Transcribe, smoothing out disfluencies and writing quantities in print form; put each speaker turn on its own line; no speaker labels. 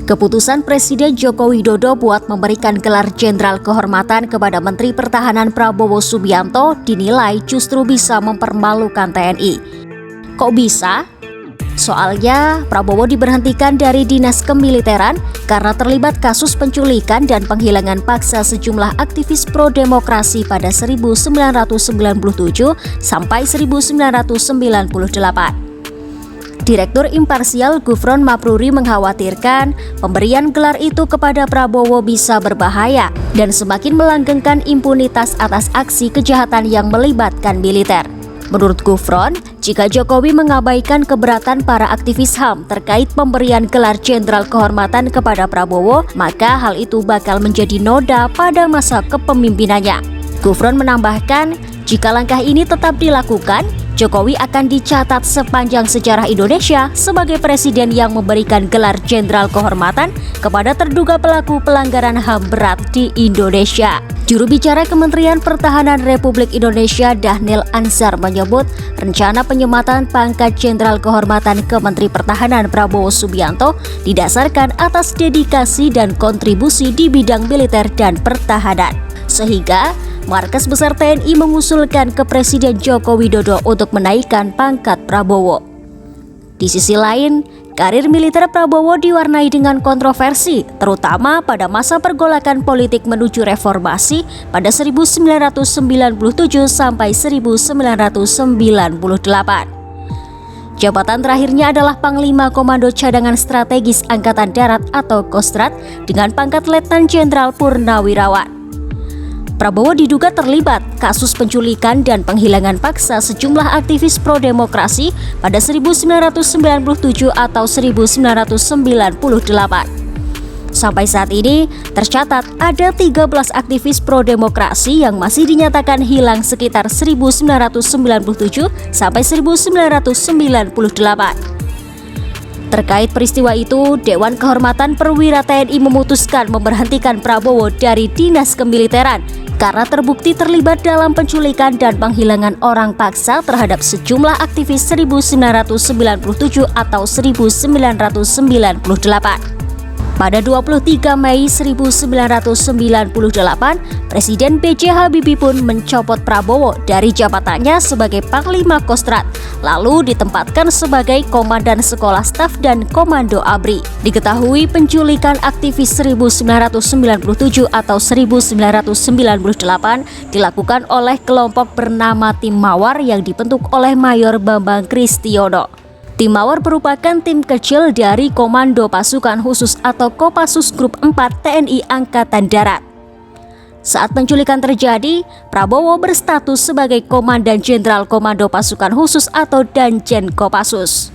Keputusan Presiden Joko Widodo buat memberikan gelar Jenderal Kehormatan kepada Menteri Pertahanan Prabowo Subianto dinilai justru bisa mempermalukan TNI. Kok bisa? Soalnya Prabowo diberhentikan dari dinas kemiliteran karena terlibat kasus penculikan dan penghilangan paksa sejumlah aktivis pro-demokrasi pada 1997 sampai 1998. Direktur Imparsial Gufron Mabruri mengkhawatirkan pemberian gelar itu kepada Prabowo bisa berbahaya dan semakin melanggengkan impunitas atas aksi kejahatan yang melibatkan militer. Menurut Gufron, jika Jokowi mengabaikan keberatan para aktivis HAM terkait pemberian gelar Jenderal Kehormatan kepada Prabowo, maka hal itu bakal menjadi noda pada masa kepemimpinannya. Gufron menambahkan, jika langkah ini tetap dilakukan, Jokowi akan dicatat sepanjang sejarah Indonesia sebagai presiden yang memberikan gelar Jenderal Kehormatan kepada terduga pelaku pelanggaran HAM berat di Indonesia. Juru bicara Kementerian Pertahanan Republik Indonesia Dhanil Anzar menyebut rencana penyematan pangkat Jenderal Kehormatan ke Menteri Pertahanan Prabowo Subianto didasarkan atas dedikasi dan kontribusi di bidang militer dan pertahanan. Sehingga Markas Besar TNI mengusulkan ke Presiden Joko Widodo untuk menaikkan pangkat Prabowo. Di sisi lain, karir militer Prabowo diwarnai dengan kontroversi, terutama pada masa pergolakan politik menuju reformasi pada 1997 sampai 1998. Jabatan terakhirnya adalah Panglima Komando Cadangan Strategis Angkatan Darat atau Kostrat dengan pangkat Letnan Jenderal Purnawirawan. Prabowo diduga terlibat kasus penculikan dan penghilangan paksa sejumlah aktivis pro-demokrasi pada 1997 atau 1998. Sampai saat ini, tercatat ada 13 aktivis pro-demokrasi yang masih dinyatakan hilang sekitar 1997 sampai 1998. Terkait peristiwa itu, Dewan Kehormatan Perwira TNI memutuskan memberhentikan Prabowo dari dinas kemiliteran karena terbukti terlibat dalam penculikan dan penghilangan orang paksa terhadap sejumlah aktivis 1997 atau 1998. Pada 23 Mei 1998, Presiden B.J. Habibie pun mencopot Prabowo dari jabatannya sebagai Panglima Kostrat, lalu ditempatkan sebagai Komandan Sekolah Staf dan Komando ABRI. Diketahui penculikan aktivis 1997 atau 1998 dilakukan oleh kelompok bernama Tim Mawar yang dibentuk oleh Mayor Bambang Kristiono. Tim Mawar merupakan tim kecil dari Komando Pasukan Khusus atau Kopassus Grup 4 TNI Angkatan Darat. Saat penculikan terjadi, Prabowo berstatus sebagai Komandan Jenderal Komando Pasukan Khusus atau Danjen Kopassus.